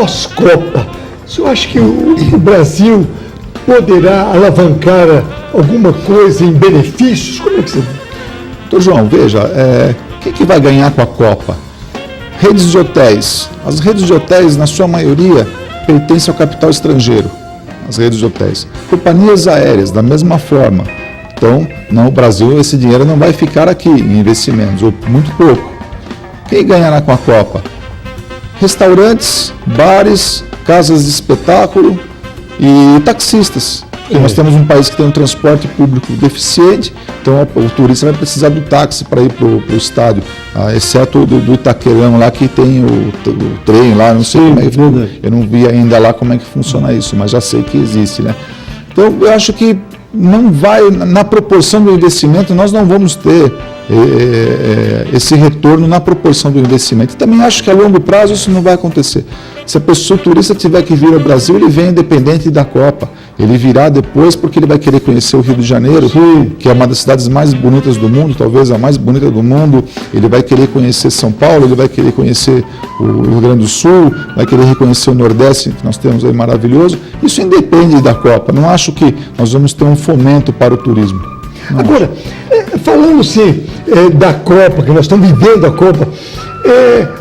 pós-Copa, o senhor acha que o Brasil poderá alavancar alguma coisa em benefícios? Como é que você vê? Doutor João, veja, quem que vai ganhar com a Copa? Redes de hotéis. As redes de hotéis, na sua maioria, pertencem ao capital estrangeiro, as redes de hotéis. Companhias aéreas, da mesma forma. Então, o Brasil, esse dinheiro não vai ficar aqui em investimentos, ou muito pouco. Quem ganhará com a Copa? Restaurantes, bares, casas de espetáculo e taxistas. Porque nós temos um país que tem um transporte público deficiente, então o turista vai precisar do táxi para ir para o estádio, exceto do Itaquerão lá, que tem o trem lá, não sei como é que, eu não vi ainda lá como é que funciona isso, mas já sei que existe, né? Então eu acho que não vai, na proporção do investimento, nós não vamos ter esse retorno na proporção do investimento. E também acho que a longo prazo isso não vai acontecer. Se o turista tiver que vir ao Brasil, ele vem independente da Copa. Ele virá depois porque ele vai querer conhecer o Rio de Janeiro, que é uma das cidades mais bonitas do mundo, talvez a mais bonita do mundo. Ele vai querer conhecer São Paulo, ele vai querer conhecer o Rio Grande do Sul, vai querer reconhecer o Nordeste, que nós temos aí maravilhoso. Isso independe da Copa. Não acho que nós vamos ter um fomento para o turismo. Agora, falando-se da Copa, que nós estamos vivendo a Copa,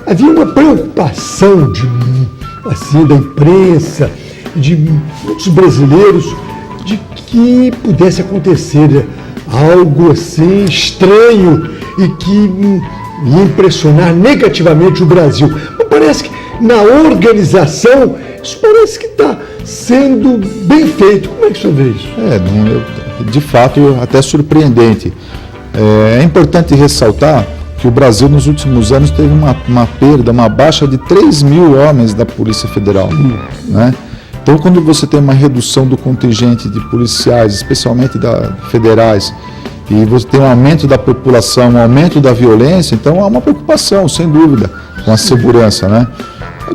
havia uma preocupação da imprensa, de muitos brasileiros, de que pudesse acontecer algo assim estranho e que ia impressionar negativamente o Brasil. Mas parece que na organização, isso parece que está sendo bem feito. Como é que o senhor vê isso? De fato, até surpreendente. É importante ressaltar que o Brasil, nos últimos anos, teve uma perda, uma baixa de 3 mil homens da Polícia Federal, né? Então, quando você tem uma redução do contingente de policiais, especialmente federais, e você tem um aumento da população, um aumento da violência, então há uma preocupação, sem dúvida, com a segurança, né?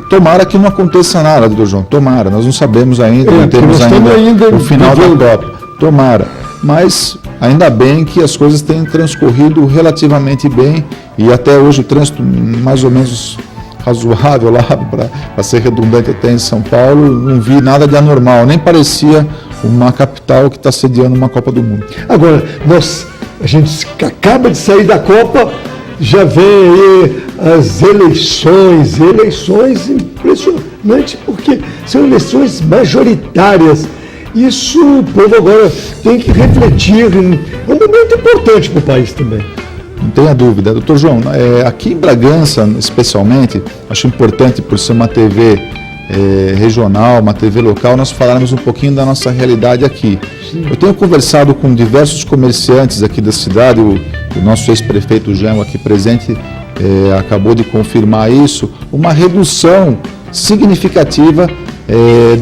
Tomara que não aconteça nada, doutor João, tomara. Nós não sabemos ainda, não temos ainda o final da Copa. Tomara. Mas ainda bem que as coisas têm transcorrido relativamente bem e até hoje o trânsito mais ou menos razoável lá, para ser redundante até em São Paulo, não vi nada de anormal, nem parecia uma capital que está sediando uma Copa do Mundo. Agora, a gente acaba de sair da Copa, já vem aí as eleições impressionantes, porque são eleições majoritárias. Isso o povo agora tem que refletir, é um momento importante para o país também. Não tenha dúvida. Doutor João, aqui em Bragança, especialmente, acho importante, por ser uma TV regional, uma TV local, nós falarmos um pouquinho da nossa realidade aqui. Sim. Eu tenho conversado com diversos comerciantes aqui da cidade, o nosso ex-prefeito Jean, aqui presente, acabou de confirmar isso, uma redução significativa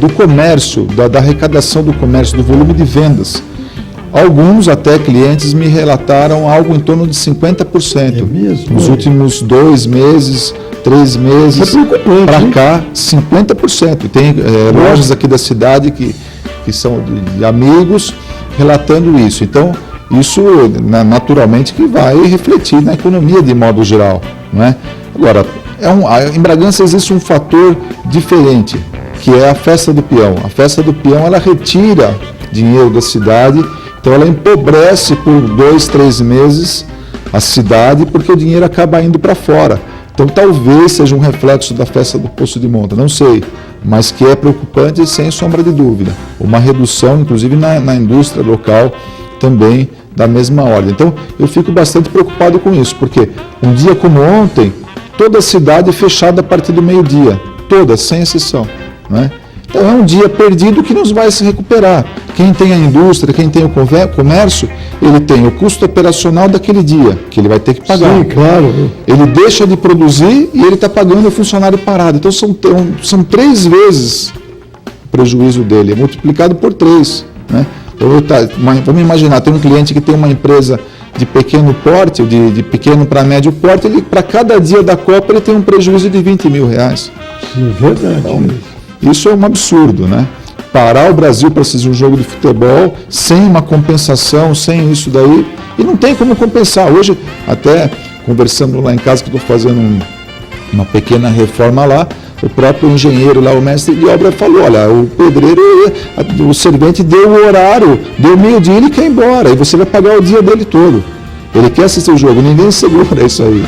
do comércio, da arrecadação do comércio, do volume de vendas. Alguns, até clientes, me relataram algo em torno de 50%. É mesmo? Nos últimos 2 meses, 3 meses, para cá, 50%. Tem lojas aqui da cidade que são de amigos relatando isso. Então, isso naturalmente que vai refletir na economia de modo geral, não é? Agora, em Bragança existe um fator diferente, que é a festa do peão. A festa do peão, ela retira dinheiro da cidade. Então ela empobrece por 2, 3 meses a cidade, porque o dinheiro acaba indo para fora. Então talvez seja um reflexo da festa do Poço de Monta, não sei, mas que é preocupante sem sombra de dúvida. Uma redução, inclusive na indústria local, também da mesma ordem. Então eu fico bastante preocupado com isso, porque um dia como ontem, toda a cidade fechada a partir do meio-dia, toda, sem exceção, né? Então é um dia perdido que não vai se recuperar. Quem tem a indústria, quem tem o comércio, ele tem o custo operacional daquele dia, que ele vai ter que pagar. Sim, claro. Ele deixa de produzir e ele está pagando o funcionário parado. Então são 3 vezes o prejuízo dele, é multiplicado por 3. Né? Então, vamos imaginar, tem um cliente que tem uma empresa de pequeno porte, de pequeno para médio porte, para cada dia da Copa ele tem um prejuízo de R$20 mil. Sim, verdade. Então, isso é um absurdo, né? Parar o Brasil para assistir um jogo de futebol sem uma compensação, sem isso daí, e não tem como compensar. Hoje, até conversando lá em casa, que estou fazendo uma pequena reforma lá, o próprio engenheiro lá, o mestre de obra falou, olha, o pedreiro, o servente deu o horário, deu meio-dia e ele quer ir embora, e você vai pagar o dia dele todo. Ele quer assistir o jogo, ninguém segura isso aí.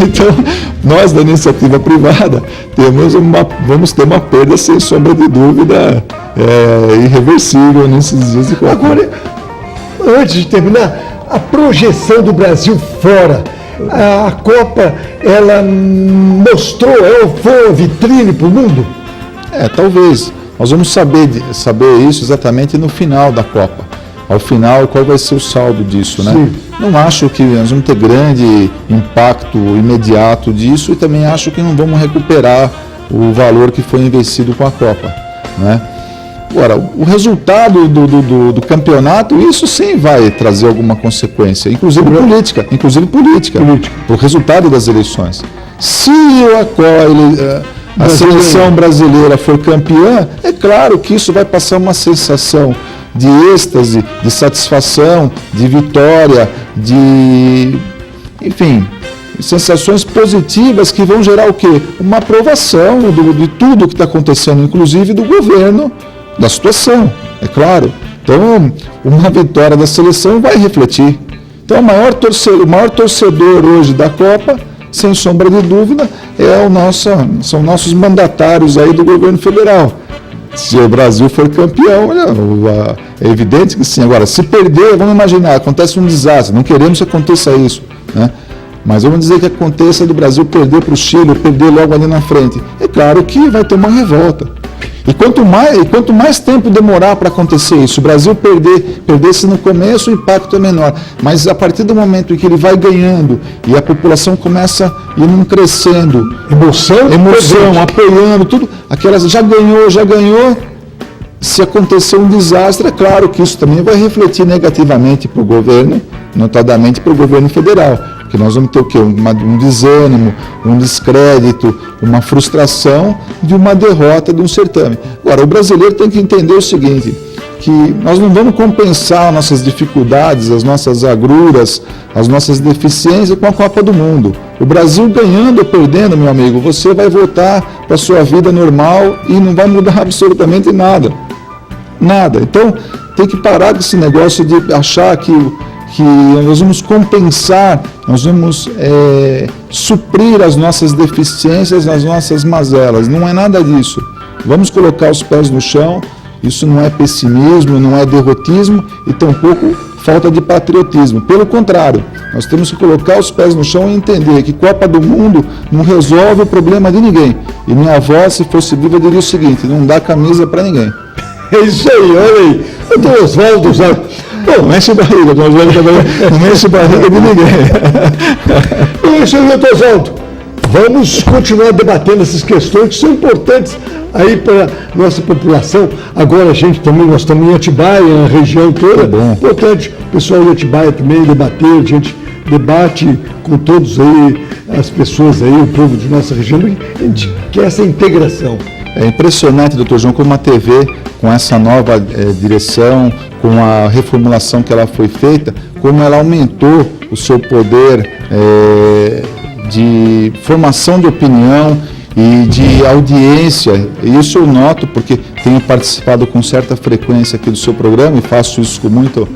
Então, nós da iniciativa privada vamos ter uma perda, sem sombra de dúvida, irreversível nesses dias de Copa. Agora, antes de terminar, a projeção do Brasil fora. A Copa, ela mostrou, ela foi uma vitrine para o mundo? Talvez. Nós vamos saber isso exatamente no final da Copa. Ao final, qual vai ser o saldo disso, né? Sim. Não acho que nós vamos ter grande impacto imediato disso e também acho que não vamos recuperar o valor que foi investido com a Copa, né? Agora, o resultado do campeonato, isso sim vai trazer alguma consequência, inclusive política, para o resultado das eleições. Se a seleção brasileira for campeã, é claro que isso vai passar uma sensação de êxtase, de satisfação, de vitória, enfim, sensações positivas que vão gerar o quê? Uma aprovação de tudo que está acontecendo, inclusive do governo, da situação, é claro. Então, uma vitória da seleção vai refletir. Então, o maior torcedor hoje da Copa, sem sombra de dúvida, são nossos mandatários aí do governo federal. Se o Brasil for campeão, é evidente que sim. Agora, se perder, vamos imaginar, acontece um desastre, não queremos que aconteça isso, né? Mas vamos dizer que aconteça do Brasil perder para o Chile, perder logo ali na frente. É claro que vai ter uma revolta. E quanto mais tempo demorar para acontecer isso, o Brasil perdesse no começo, o impacto é menor. Mas a partir do momento em que ele vai ganhando e a população começa a ir crescendo, emoção, apoiando, tudo, aquelas já ganhou, se acontecer um desastre, é claro que isso também vai refletir negativamente para o governo, notadamente para o governo federal. Porque nós vamos ter o quê? Um desânimo, um descrédito, uma frustração de uma derrota de um certame. Agora, o brasileiro tem que entender o seguinte, que nós não vamos compensar nossas dificuldades, as nossas agruras, as nossas deficiências com a Copa do Mundo. O Brasil ganhando ou perdendo, meu amigo, você vai voltar para a sua vida normal e não vai mudar absolutamente nada. Nada. Então, tem que parar com esse negócio de achar que nós vamos compensar, nós vamos suprir as nossas deficiências, as nossas mazelas. Não é nada disso. Vamos colocar os pés no chão. Isso não é pessimismo, não é derrotismo e tampouco falta de patriotismo. Pelo contrário, nós temos que colocar os pés no chão e entender que Copa do Mundo não resolve o problema de ninguém. E minha avó, se fosse viva, diria o seguinte: não dá camisa para ninguém. É isso aí, olha aí. Eu tô Oswaldo, não enche barriga, não enche barriga de ninguém. É isso aí, doutor Oswaldo. Vamos continuar debatendo essas questões que são importantes aí para a nossa população. Agora nós estamos em Atibaia, a região toda. Importante o pessoal de Atibaia também debater, a gente debate com todos aí, as pessoas aí, o povo de nossa região, a gente quer essa integração. É impressionante, doutor João, como a TV, com essa nova direção, com a reformulação que ela foi feita, como ela aumentou o seu poder de formação de opinião e de audiência. Isso eu noto porque tenho participado com certa frequência aqui do seu programa e faço isso com muito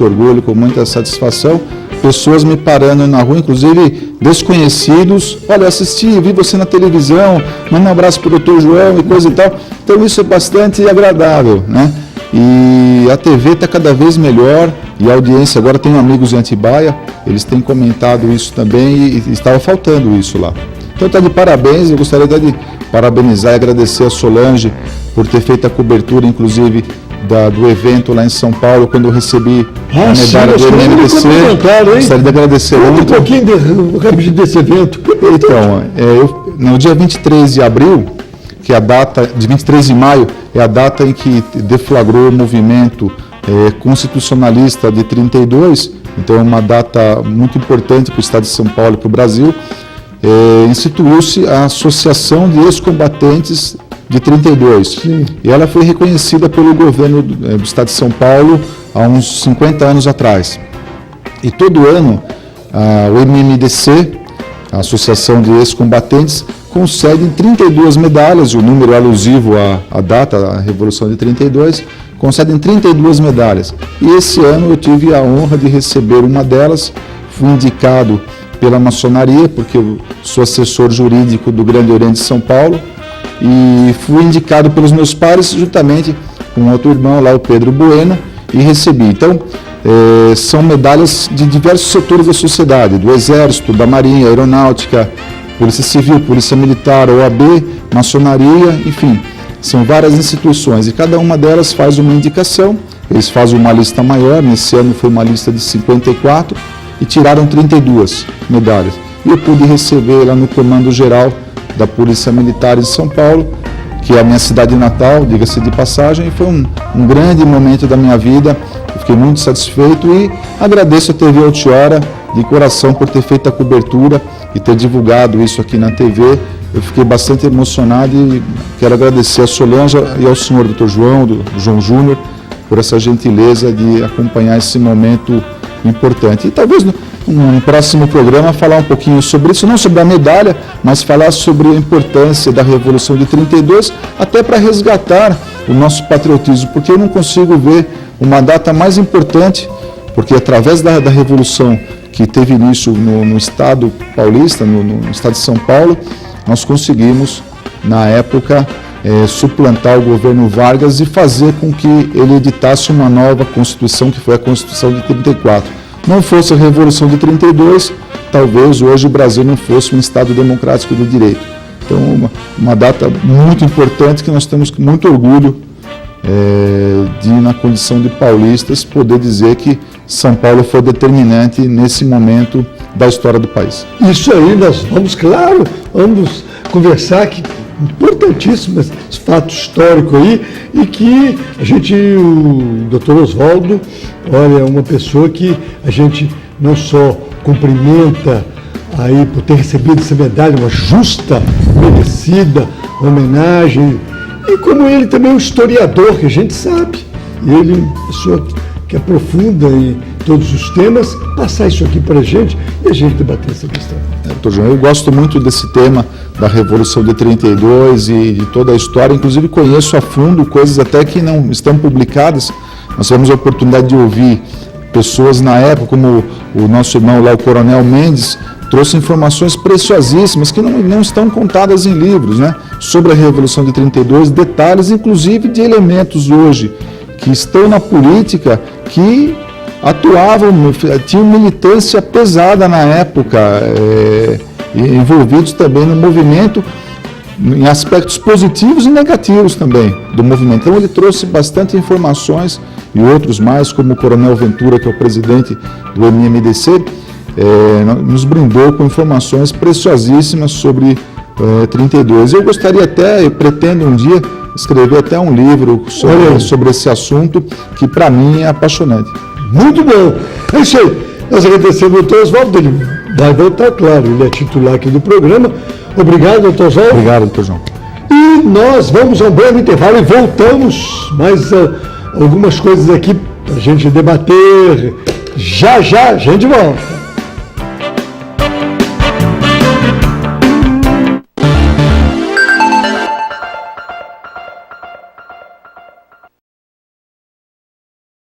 orgulho, com muita satisfação. Pessoas me parando na rua, inclusive desconhecidos, olha, assisti, vi você na televisão, manda um abraço para o doutor João e coisa e tal. Então isso é bastante agradável, né? E a TV está cada vez melhor e a audiência, agora tenho amigos em Atibaia, eles têm comentado isso também e estava faltando isso lá. Então está de parabéns, eu gostaria de parabenizar e agradecer a Solange por ter feito a cobertura, inclusive, do evento lá em São Paulo, quando eu recebi a medalha do MMDC. Gostaria de agradecer muito. Um pouquinho rapidinho desse evento. Então, no dia 23 de abril, que é a data, de 23 de maio, é a data em que deflagrou o movimento constitucionalista de 32, então é uma data muito importante para o Estado de São Paulo e para o Brasil. Instituiu-se a Associação de Ex-Combatentes de 32. Sim. E ela foi reconhecida pelo governo do Estado de São Paulo há uns 50 anos atrás. E todo ano o MMDC a Associação de Ex-Combatentes, concede 32 medalhas, o número alusivo à data, a Revolução de 32, concedem 32 medalhas. E esse ano eu tive a honra de receber uma delas, fui indicado pela maçonaria, porque eu sou assessor jurídico do Grande Oriente de São Paulo, e fui indicado pelos meus pares, juntamente com outro irmão lá, o Pedro Bueno, e recebi. Então, são medalhas de diversos setores da sociedade, do Exército, da Marinha, Aeronáutica, Polícia Civil, Polícia Militar, OAB, maçonaria, enfim, são várias instituições e cada uma delas faz uma indicação, eles fazem uma lista maior, nesse ano foi uma lista de 54 e tiraram 32 medalhas. E eu pude receber lá no Comando Geral da Polícia Militar de São Paulo, que é a minha cidade natal, diga-se de passagem, e foi um grande momento da minha vida, eu fiquei muito satisfeito e agradeço a TV Altiora de coração por ter feito a cobertura e ter divulgado isso aqui na TV. Eu fiquei bastante emocionado e quero agradecer a Solange e ao senhor Dr. João, do João Júnior, por essa gentileza de acompanhar esse momento importante. E talvez num próximo programa falar um pouquinho sobre isso, não sobre a medalha, mas falar sobre a importância da Revolução de 32, até para resgatar o nosso patriotismo, porque eu não consigo ver uma data mais importante, porque através da Revolução que teve início no estado paulista, no estado de São Paulo, nós conseguimos, na época, suplantar o governo Vargas e fazer com que ele editasse uma nova Constituição, que foi a Constituição de 34. Não fosse a Revolução de 32, talvez hoje o Brasil não fosse um Estado democrático de direito. Então, uma data muito importante que nós temos muito orgulho de, na condição de paulistas, poder dizer que São Paulo foi determinante nesse momento da história do país. Isso aí, nós vamos, claro, vamos conversar que importantíssimo esse fato histórico aí, e que a gente, o Dr. Oswaldo, olha, é uma pessoa que a gente não só cumprimenta aí por ter recebido essa medalha, uma justa, merecida homenagem, e como ele também é um historiador, que a gente sabe, e ele é uma pessoa que aprofunda em todos os temas, passar isso aqui para a gente e a gente debater essa questão. Doutor João, eu gosto muito desse tema da Revolução de 32 e de toda a história, inclusive conheço a fundo coisas até que não estão publicadas. Nós tivemos a oportunidade de ouvir pessoas na época, como o nosso irmão lá, o Coronel Mendes, trouxe informações preciosíssimas que não estão contadas em livros, né? Sobre a Revolução de 32, detalhes inclusive de elementos hoje que estão na política, que atuavam, tinham militância pesada na época, envolvidos também no movimento, em aspectos positivos e negativos também do movimento. Então ele trouxe bastante informações, e outros mais, como o Coronel Ventura, que é o presidente do MMDC, nos brindou com informações preciosíssimas sobre 32. Eu gostaria até, eu pretendo um dia escrever até um livro sobre esse assunto, que para mim é apaixonante. Muito bom. É isso aí. Nós agradecemos ao doutor Oswaldo, ele vai voltar, claro, ele é titular aqui do programa. Obrigado, doutor Oswaldo. Obrigado, doutor João. E nós vamos a um breve intervalo e voltamos mais algumas coisas aqui para a gente debater. Já, a gente volta.